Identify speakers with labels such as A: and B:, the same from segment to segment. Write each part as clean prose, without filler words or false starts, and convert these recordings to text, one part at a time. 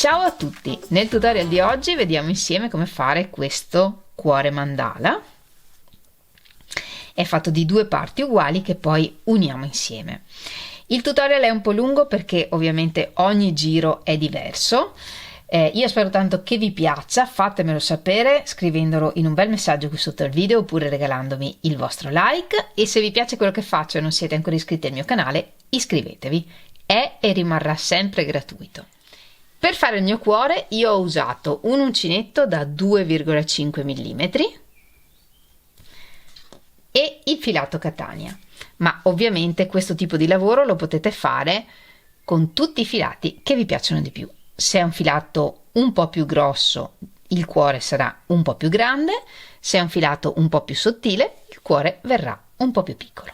A: Ciao a tutti! Nel tutorial di oggi vediamo insieme come fare questo cuore mandala. È fatto di due parti uguali che poi uniamo insieme. Il tutorial è un po' lungo perché ovviamente ogni giro è diverso. Io spero tanto che vi piaccia, fatemelo sapere scrivendolo in un bel messaggio qui sotto il video oppure regalandomi il vostro like, e se vi piace quello che faccio e non siete ancora iscritti al mio canale, iscrivetevi, è e rimarrà sempre gratuito. Per fare il mio cuore io ho usato un uncinetto da 2,5 mm e il filato Catania, ma ovviamente questo tipo di lavoro lo potete fare con tutti i filati che vi piacciono di più. Se è un filato un po' più grosso, il cuore sarà un po' più grande, se è un filato un po' più sottile, il cuore verrà un po' più piccolo.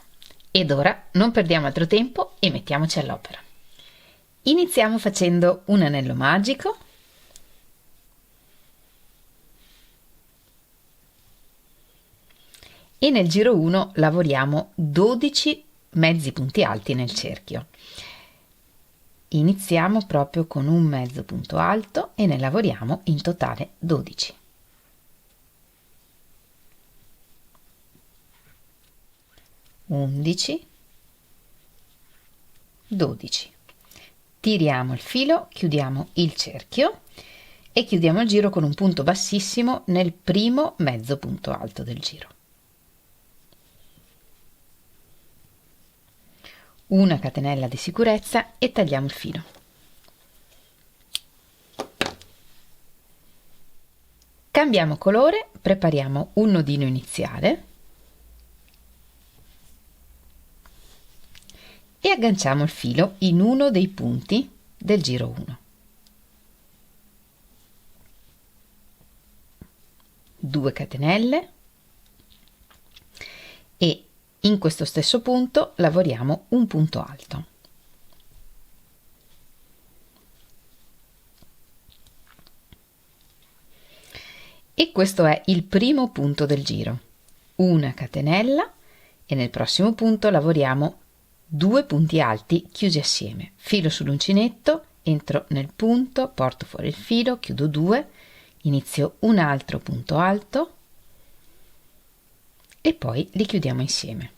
A: Ed ora non perdiamo altro tempo e mettiamoci all'opera. Iniziamo facendo un anello magico. E nel giro 1 lavoriamo 12 mezzi punti alti nel cerchio. Iniziamo proprio con un mezzo punto alto e ne lavoriamo in totale 12. Undici, 12. Tiriamo il filo, chiudiamo il cerchio e chiudiamo il giro con un punto bassissimo nel primo mezzo punto alto del giro. Una catenella di sicurezza e tagliamo il filo. Cambiamo colore, prepariamo un nodino iniziale e agganciamo il filo in uno dei punti del giro 1. 2 catenelle e in questo stesso punto lavoriamo un punto alto. E questo è il primo punto del giro. Una catenella e nel prossimo punto lavoriamo 2 punti alti chiusi assieme. Filo sull'uncinetto, entro nel punto, porto fuori il filo, chiudo 2, inizio un altro punto alto e poi li chiudiamo insieme.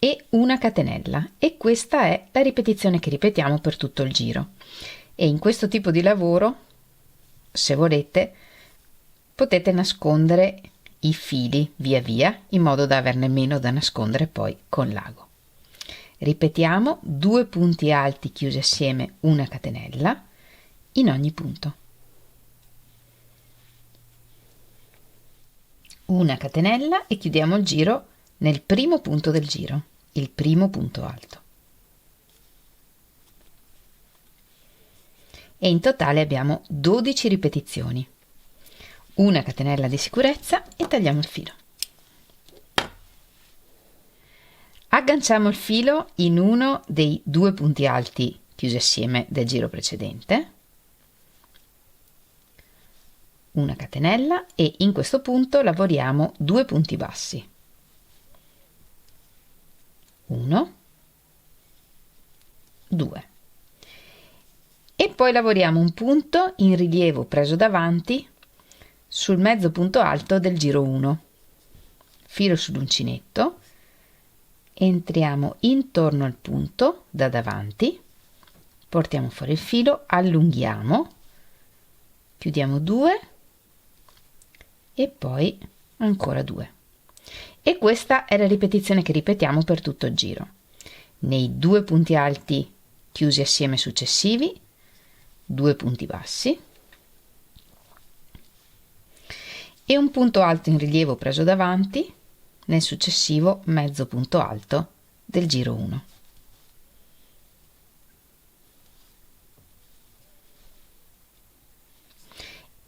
A: E una catenella, e questa è la ripetizione che ripetiamo per tutto il giro. E in questo tipo di lavoro, se volete, potete nascondere i fili via via in modo da averne meno da nascondere poi con l'ago. Ripetiamo 2 punti alti chiusi assieme, una catenella in ogni punto. Una catenella e chiudiamo il giro nel primo punto del giro, il primo punto alto. E in totale abbiamo 12 ripetizioni. Una catenella di sicurezza e tagliamo il filo. Agganciamo il filo in uno dei 2 punti alti chiusi assieme del giro precedente. Una catenella e in questo punto lavoriamo 2 punti bassi. 1, 2. E poi lavoriamo un punto in rilievo preso davanti sul mezzo punto alto del giro 1. Filo sull'uncinetto, entriamo intorno al punto da davanti, portiamo fuori il filo, allunghiamo, chiudiamo 2 e poi ancora 2. E questa è la ripetizione che ripetiamo per tutto il giro. Nei 2 punti alti chiusi assieme successivi, 2 punti bassi e un punto alto in rilievo preso davanti nel successivo mezzo punto alto del giro 1.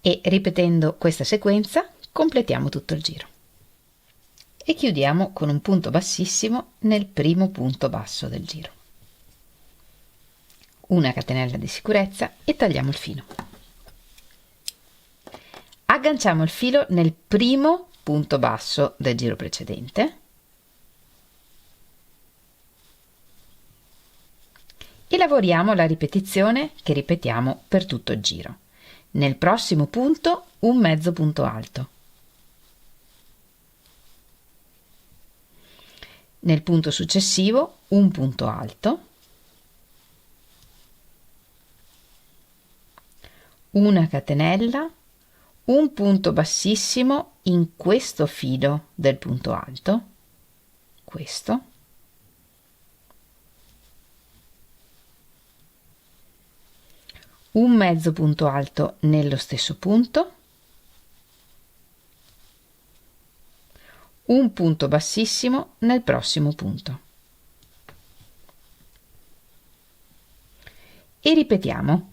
A: E ripetendo questa sequenza completiamo tutto il giro. E chiudiamo con un punto bassissimo nel primo punto basso del giro. Una catenella di sicurezza e tagliamo il filo. Agganciamo il filo nel primo punto basso del giro precedente e lavoriamo la ripetizione che ripetiamo per tutto il giro. Nel prossimo punto un mezzo punto alto. Nel punto successivo un punto alto, una catenella, un punto bassissimo in questo filo del punto alto, questo, un mezzo punto alto nello stesso punto, un punto bassissimo nel prossimo punto. E ripetiamo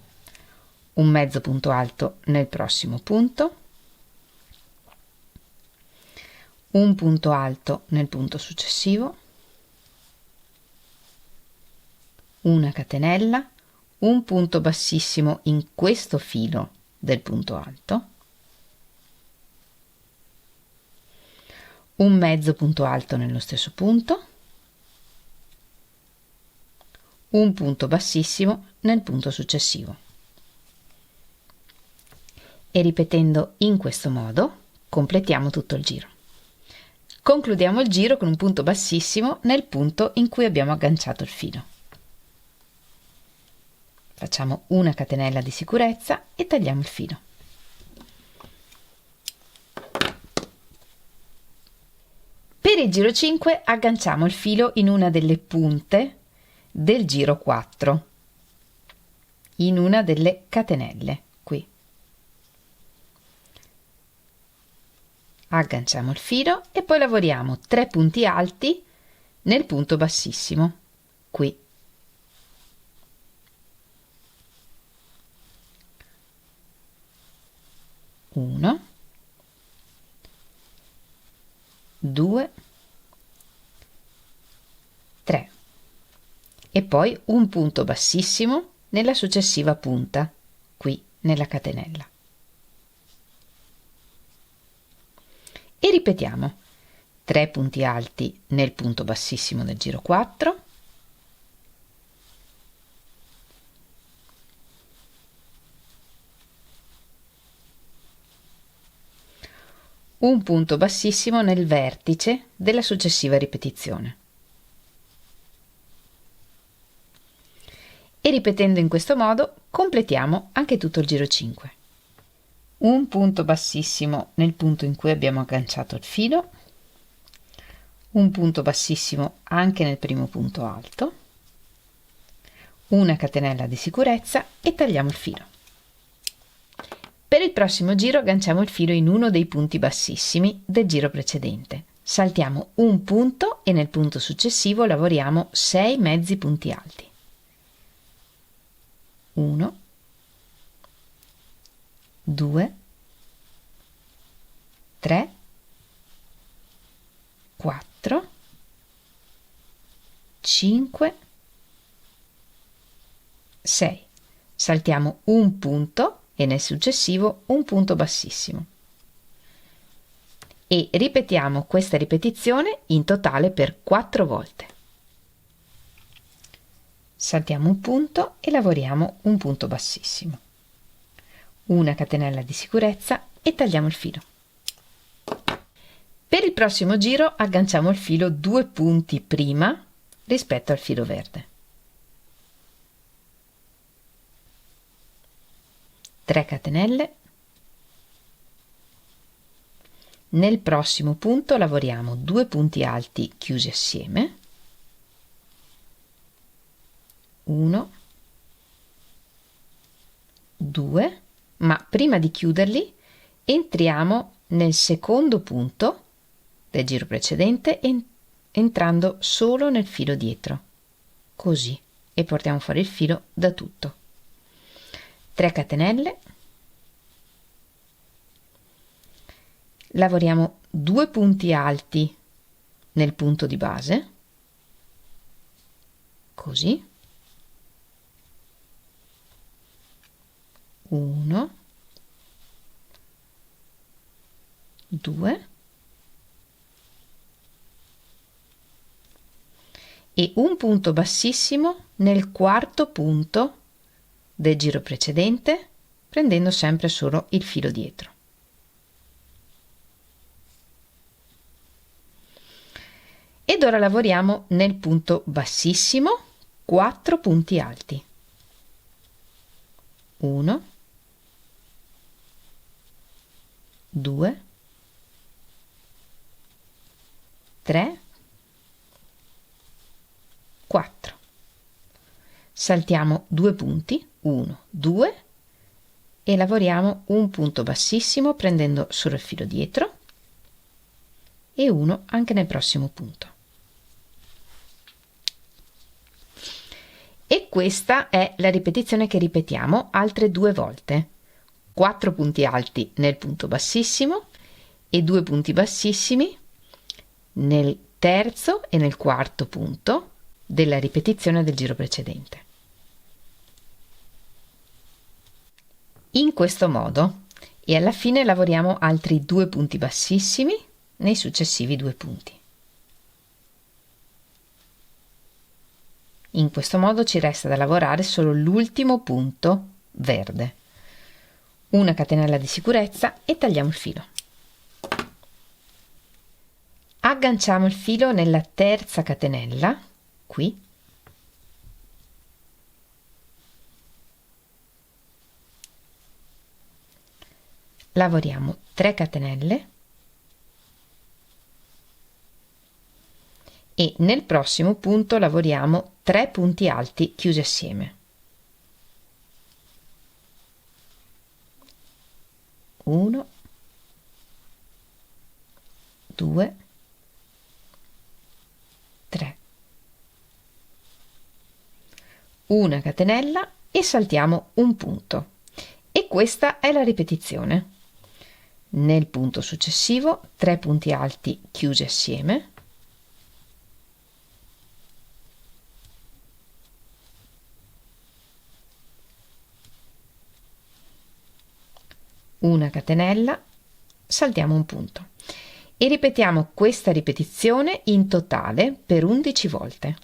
A: un mezzo punto alto nel prossimo punto, un punto alto nel punto successivo, una catenella, un punto bassissimo in questo filo del punto alto, un mezzo punto alto nello stesso punto, un punto bassissimo nel punto successivo. E ripetendo in questo modo completiamo tutto il giro. Concludiamo il giro con un punto bassissimo nel punto in cui abbiamo agganciato il filo. Facciamo una catenella di sicurezza e tagliamo il filo. Per il giro 5 agganciamo il filo in una delle punte del giro 4, in una delle catenelle, qui. Agganciamo il filo e poi lavoriamo 3 punti alti nel punto bassissimo, qui. Uno, 2, 3 e poi un punto bassissimo nella successiva punta, qui nella catenella. E ripetiamo 3 punti alti nel punto bassissimo del giro 4, un punto bassissimo nel vertice della successiva ripetizione. E ripetendo in questo modo completiamo anche tutto il giro 5. Un punto bassissimo nel punto in cui abbiamo agganciato il filo, un punto bassissimo anche nel primo punto alto, una catenella di sicurezza e tagliamo il filo. Per il prossimo giro agganciamo il filo in uno dei punti bassissimi del giro precedente. Saltiamo un punto e nel punto successivo lavoriamo 6 mezzi punti alti. 1, 2, 3, 4, 5, 6. Saltiamo un punto e nel successivo un punto bassissimo. E ripetiamo questa ripetizione in totale per 4 volte. Saltiamo un punto e lavoriamo un punto bassissimo. Una catenella di sicurezza e tagliamo il filo. Per il prossimo giro agganciamo il filo 2 punti prima rispetto al filo verde. 3 catenelle. Nel prossimo punto lavoriamo 2 punti alti chiusi assieme. 1, 2, ma prima di chiuderli entriamo nel secondo punto del giro precedente entrando solo nel filo dietro, così, e portiamo fuori il filo da tutto. 3 catenelle, lavoriamo 2 punti alti nel punto di base, così, 1, 2 e un punto bassissimo nel quarto punto del giro precedente, prendendo sempre solo il filo dietro. Ed ora lavoriamo nel punto bassissimo, 4 punti alti. 1, 2, 3, 4. Saltiamo 2 punti, 1, 2 e lavoriamo un punto bassissimo prendendo solo il filo dietro e uno anche nel prossimo punto. E questa è la ripetizione che ripetiamo altre 2 volte. 4 punti alti nel punto bassissimo e 2 punti bassissimi nel terzo e nel quarto punto della ripetizione del giro precedente. In questo modo, e alla fine lavoriamo altri 2 punti bassissimi nei successivi 2 punti. In questo modo ci resta da lavorare solo l'ultimo punto verde. Una catenella di sicurezza e tagliamo il filo. Agganciamo il filo nella terza catenella, qui, lavoriamo 3 catenelle e nel prossimo punto lavoriamo 3 punti alti chiusi assieme. 1, 2, 3. Una catenella e saltiamo un punto. E questa è la ripetizione. Nel punto successivo 3 punti alti chiusi assieme. Una catenella, saltiamo un punto e ripetiamo questa ripetizione in totale per 11 volte.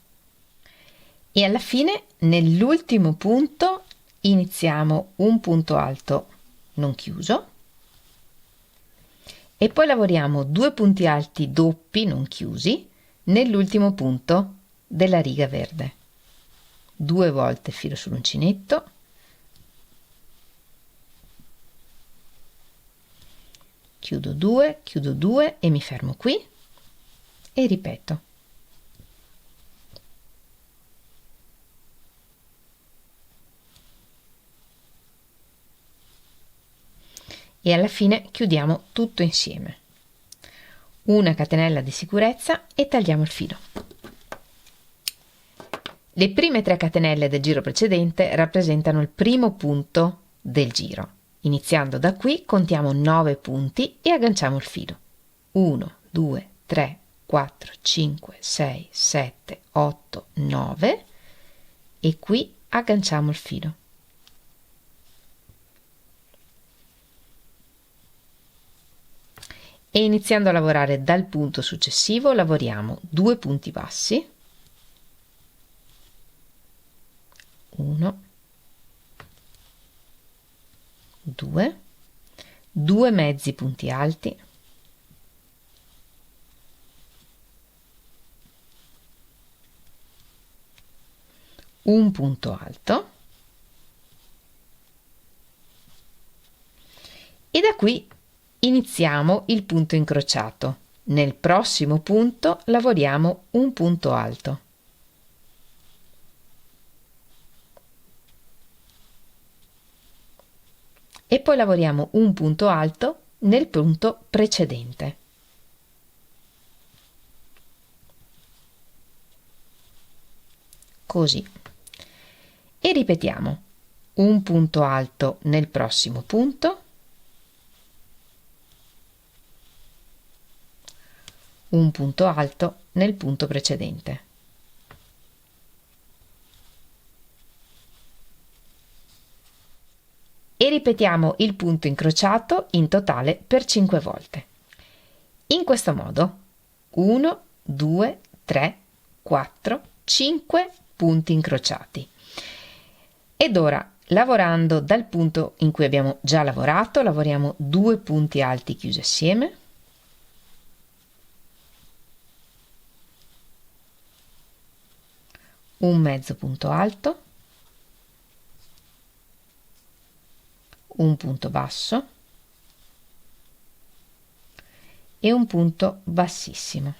A: E alla fine, nell'ultimo punto, iniziamo un punto alto non chiuso e poi lavoriamo 2 punti alti doppi non chiusi nell'ultimo punto della riga verde. 2 volte filo sull'uncinetto, chiudo 2 e mi fermo qui e ripeto. E alla fine chiudiamo tutto insieme. Una catenella di sicurezza e tagliamo il filo. Le prime 3 catenelle del giro precedente rappresentano il primo punto del giro. Iniziando da qui contiamo 9 punti e agganciamo il filo. 1, 2, 3, 4, 5, 6, 7, 8, 9 e qui agganciamo il filo. E iniziando a lavorare dal punto successivo lavoriamo 2 punti bassi, 1, 2, 2 mezzi punti alti, un punto alto e da qui iniziamo il punto incrociato. Nel prossimo punto lavoriamo un punto alto. E poi lavoriamo un punto alto nel punto precedente. Così. E ripetiamo un punto alto nel prossimo punto, un punto alto nel punto precedente. E ripetiamo il punto incrociato in totale per 5 volte. In questo modo 1, 2, 3, 4, 5 punti incrociati. Ed ora, lavorando dal punto in cui abbiamo già lavorato, lavoriamo 2 punti alti chiusi assieme, un mezzo punto alto, un punto basso e un punto bassissimo.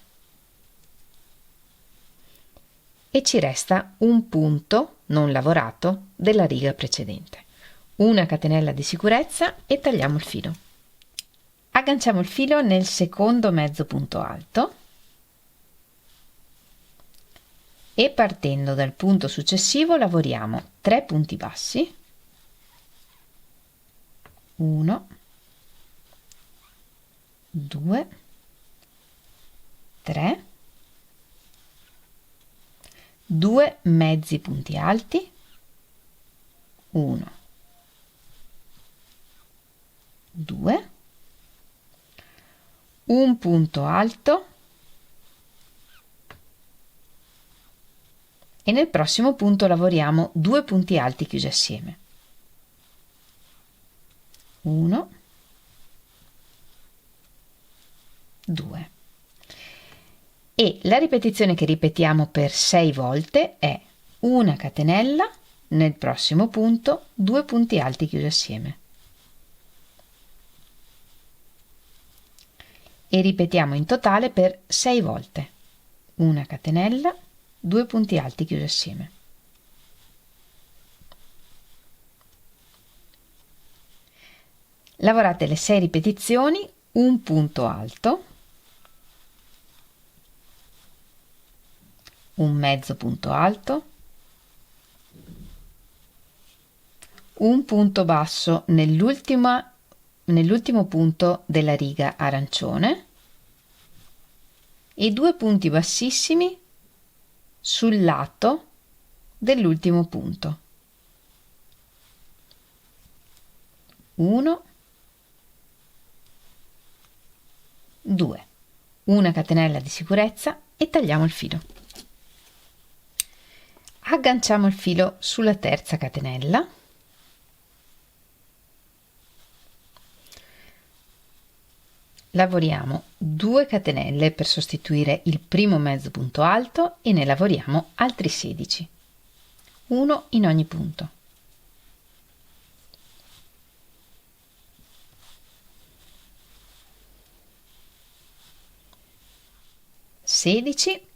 A: E ci resta un punto non lavorato della riga precedente. Una catenella di sicurezza e tagliamo il filo. Agganciamo il filo nel secondo mezzo punto alto e partendo dal punto successivo lavoriamo 3 punti bassi, 1, 2, 3, 2 mezzi punti alti, 1, 2, un punto alto e nel prossimo punto lavoriamo 2 punti alti chiusi assieme, 1, 2. E la ripetizione che ripetiamo per 6 volte è una catenella, nel prossimo punto 2 punti alti chiusi assieme. E ripetiamo in totale per 6 volte. Una catenella, 2 punti alti chiusi assieme. Lavorate le 6 ripetizioni, un punto alto, un mezzo punto alto, un punto basso nell'ultimo punto della riga arancione e 2 punti bassissimi sul lato dell'ultimo punto. 1, 2. Una catenella di sicurezza e tagliamo il filo. Agganciamo il filo sulla terza catenella, lavoriamo 2 catenelle per sostituire il primo mezzo punto alto e ne lavoriamo altri 16, uno in ogni punto.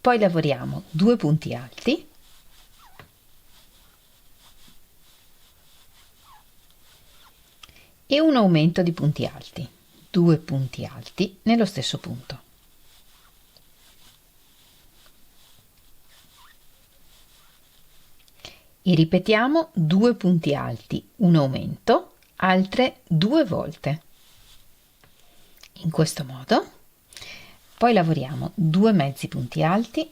A: Poi lavoriamo 2 punti alti, e un aumento di punti alti, 2 punti alti nello stesso punto. E ripetiamo 2 punti alti, un aumento, altre 2 volte. In questo modo. Poi lavoriamo 2 mezzi punti alti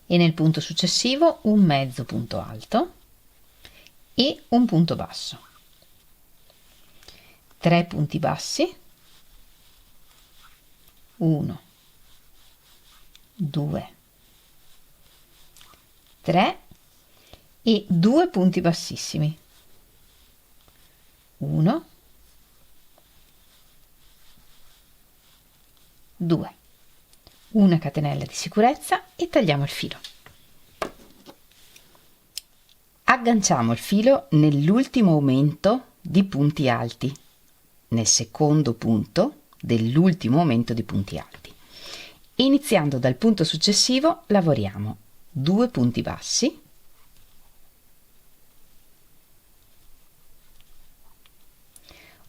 A: e nel punto successivo un mezzo punto alto e un punto basso. 3 punti bassi, 1, 2, 3 e 2 punti bassissimi, 1, 2, una catenella di sicurezza e tagliamo il filo. Agganciamo il filo nell'ultimo aumento di punti alti, nel secondo punto dell'ultimo aumento di punti alti. Iniziando dal punto successivo lavoriamo 2 punti bassi,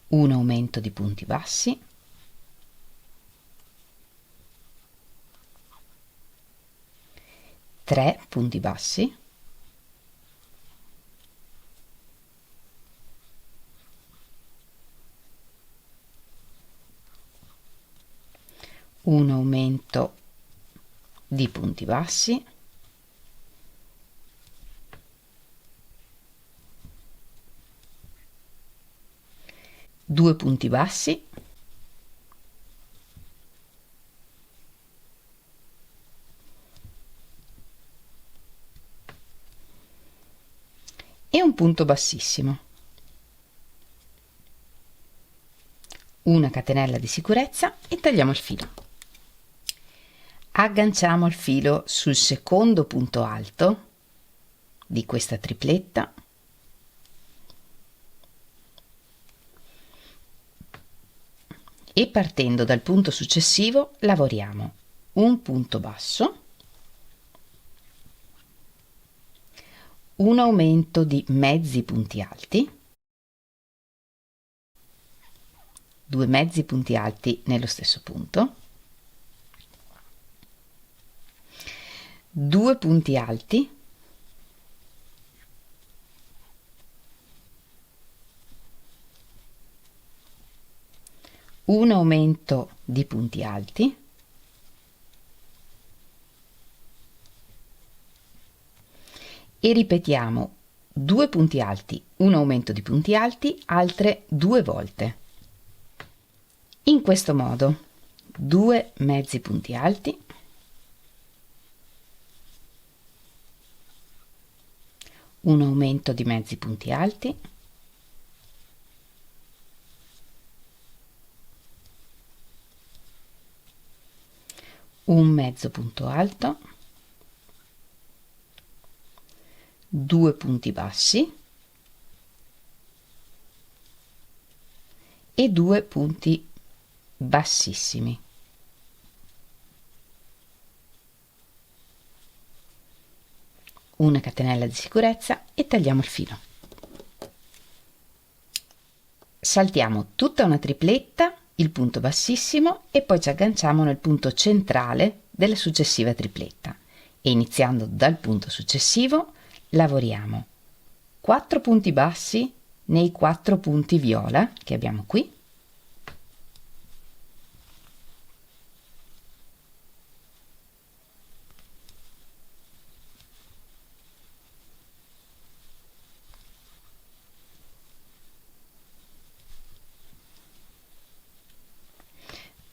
A: un aumento di punti bassi, 3 punti bassi, un aumento di punti bassi, 2 punti bassi,
B: e un punto bassissimo, una catenella di sicurezza e tagliamo il filo. Agganciamo il filo sul secondo punto alto di questa tripletta e partendo dal punto successivo lavoriamo un punto basso, un aumento di mezzi punti alti, 2 mezzi punti alti nello stesso punto, 2 punti alti, un aumento di punti alti, e ripetiamo 2 punti alti, un aumento di punti alti, altre 2 volte. In questo modo 2 mezzi punti alti, un aumento di mezzi punti alti, un mezzo punto alto, 2 punti bassi e 2 punti bassissimi. Una catenella di sicurezza e tagliamo il filo. Saltiamo tutta una tripletta, il punto bassissimo e poi ci agganciamo nel punto centrale della successiva tripletta e iniziando dal punto successivo lavoriamo 4 punti bassi nei 4 punti viola che abbiamo qui,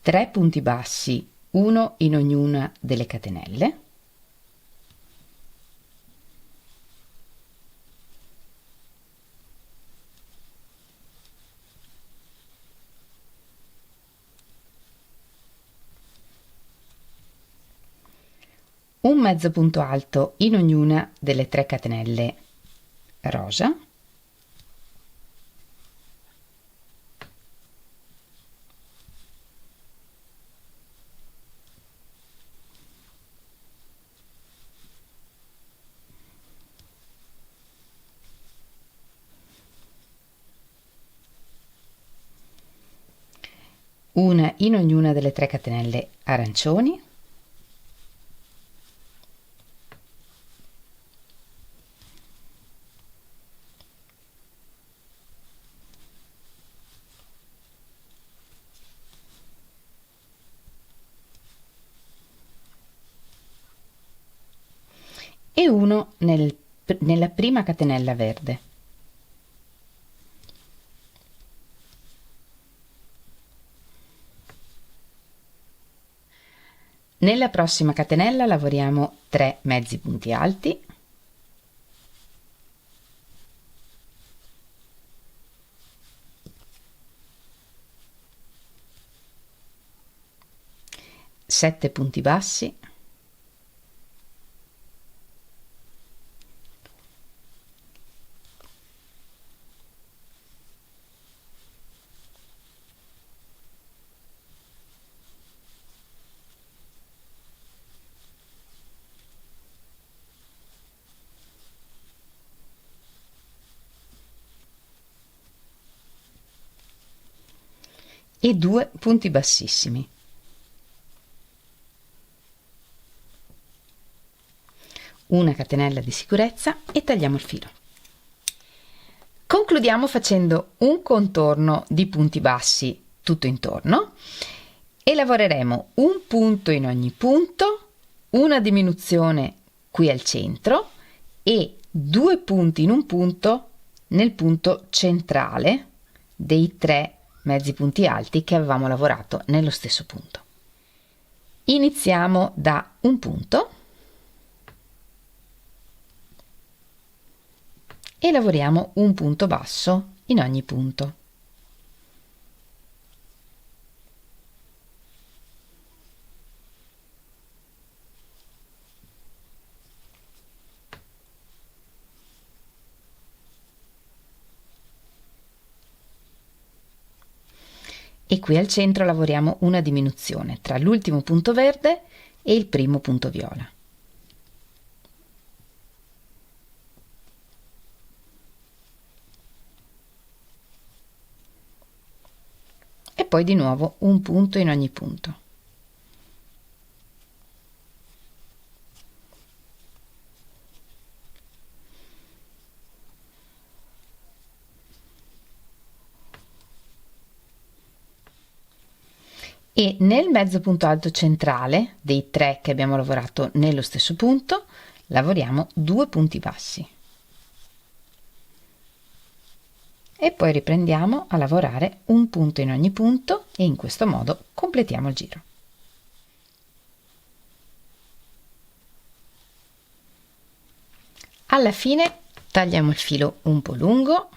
B: tre punti bassi, uno in ognuna delle catenelle, un mezzo punto alto in ognuna delle 3 catenelle rosa, una in ognuna delle 3 catenelle arancioni, e uno nella prima catenella verde. Nella prossima catenella lavoriamo 3 mezzi punti alti, sette punti bassi, e 2 punti bassissimi. Una catenella di sicurezza e tagliamo il filo. Concludiamo facendo un contorno di punti bassi tutto intorno e lavoreremo un punto in ogni punto, una diminuzione qui al centro e 2 punti in un punto nel punto centrale dei 3 mezzi punti alti che avevamo lavorato nello stesso punto. Iniziamo da un punto, e lavoriamo un punto basso in ogni punto. E qui al centro lavoriamo una diminuzione tra l'ultimo punto verde e il primo punto viola. E poi di nuovo un punto in ogni punto. E nel mezzo punto alto centrale dei 3 che abbiamo lavorato nello stesso punto lavoriamo 2 punti bassi e poi riprendiamo a lavorare un punto in ogni punto e in questo modo completiamo il giro. Alla fine tagliamo il filo un po' lungo,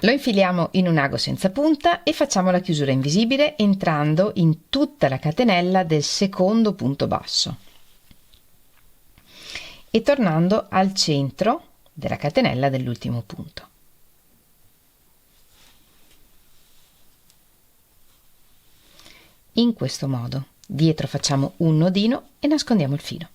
B: lo infiliamo in un ago senza punta e facciamo la chiusura invisibile entrando in tutta la catenella del secondo punto basso e tornando al centro della catenella dell'ultimo punto. In questo modo dietro facciamo un nodino e nascondiamo il filo.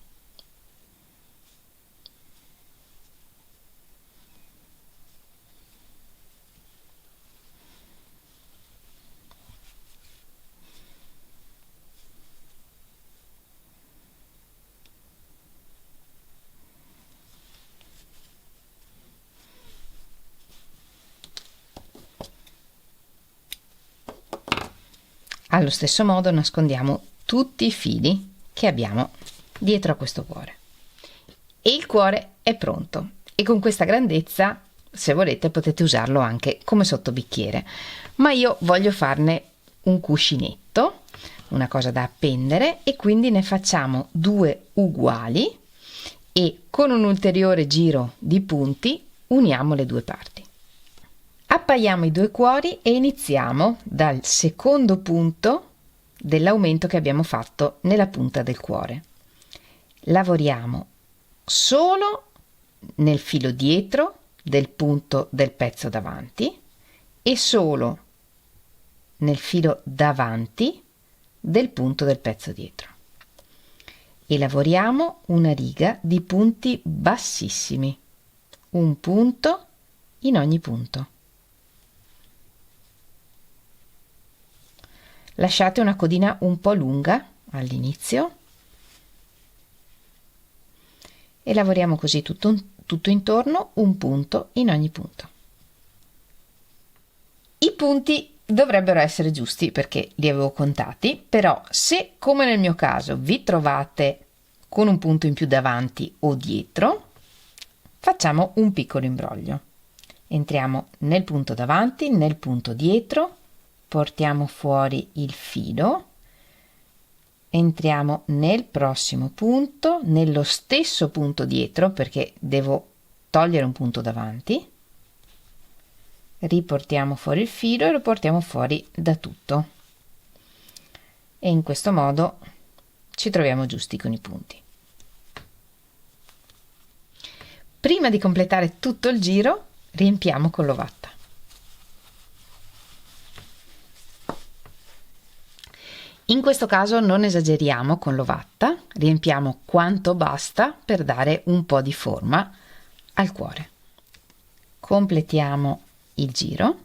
B: Allo stesso modo nascondiamo tutti i fili che abbiamo dietro a questo cuore. E il cuore è pronto e con questa grandezza, se volete, potete usarlo anche come sottobicchiere, ma io voglio farne un cuscinetto, una cosa da appendere, e quindi ne facciamo 2 uguali e con un ulteriore giro di punti uniamo le 2 parti. Appaiamo i 2 cuori e iniziamo dal secondo punto dell'aumento che abbiamo fatto nella punta del cuore. Lavoriamo solo nel filo dietro del punto del pezzo davanti e solo nel filo davanti del punto del pezzo dietro. E lavoriamo una riga di punti bassissimi, un punto in ogni punto. Lasciate una codina un po' lunga all'inizio e lavoriamo così tutto intorno, un punto in ogni punto. I punti dovrebbero essere giusti perché li avevo contati, però se come nel mio caso vi trovate con un punto in più davanti o dietro, facciamo un piccolo imbroglio. Entriamo nel punto davanti, nel punto dietro, portiamo fuori il filo, entriamo nel prossimo punto, nello stesso punto dietro perché devo togliere un punto davanti, riportiamo fuori il filo e lo portiamo fuori da tutto e in questo modo ci troviamo giusti con i punti. Prima di completare tutto il giro riempiamo con l'ovatta. In questo caso non esageriamo con l'ovatta, riempiamo quanto basta per dare un po' di forma al cuore. Completiamo il giro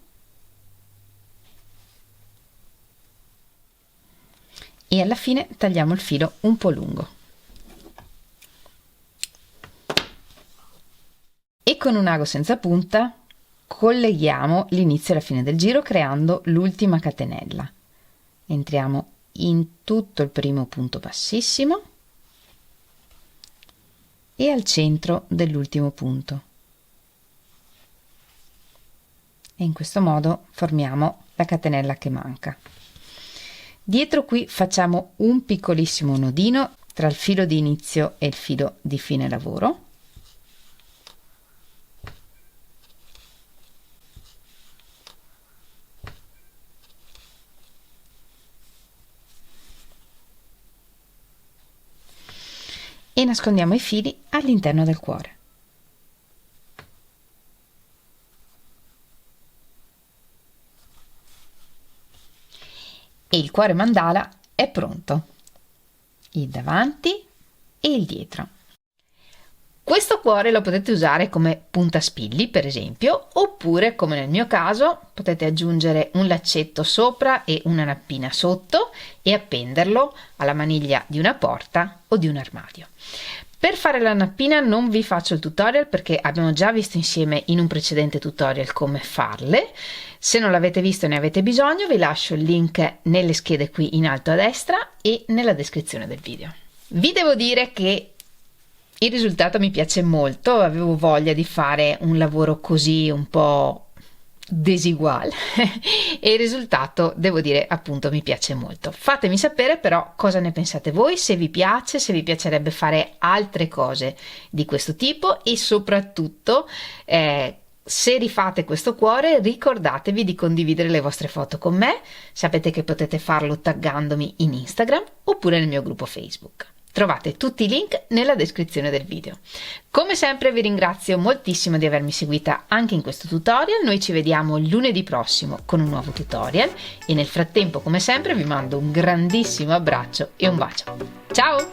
B: e alla fine tagliamo il filo un po' lungo. E con un ago senza punta colleghiamo l'inizio e la fine del giro creando l'ultima catenella. Entriamo in tutto il primo punto bassissimo e al centro dell'ultimo punto e in questo modo formiamo la catenella che manca. Dietro qui facciamo un piccolissimo nodino tra il filo di inizio e il filo di fine lavoro e nascondiamo i fili all'interno del cuore. E il cuore mandala è pronto, il davanti e il dietro. Questo cuore lo potete usare come puntaspilli, per esempio, oppure, come nel mio caso, potete aggiungere un laccetto sopra e una nappina sotto e appenderlo alla maniglia di una porta o di un armadio. Per fare la nappina non vi faccio il tutorial perché abbiamo già visto insieme in un precedente tutorial come farle. Se non l'avete visto e ne avete bisogno, vi lascio il link nelle schede qui in alto a destra e nella descrizione del video. Vi devo dire che il risultato mi piace molto, avevo voglia di fare un lavoro così un po' diseguale e il risultato, devo dire, appunto mi piace molto. Fatemi sapere però cosa ne pensate voi, se vi piace, se vi piacerebbe fare altre cose di questo tipo e soprattutto se rifate questo cuore ricordatevi di condividere le vostre foto con me, sapete che potete farlo taggandomi in Instagram oppure nel mio gruppo Facebook. Trovate tutti i link nella descrizione del video. Come sempre vi ringrazio moltissimo di avermi seguita anche in questo tutorial. Noi ci vediamo lunedì prossimo con un nuovo tutorial e nel frattempo, come sempre, vi mando un grandissimo abbraccio e un bacio. Ciao!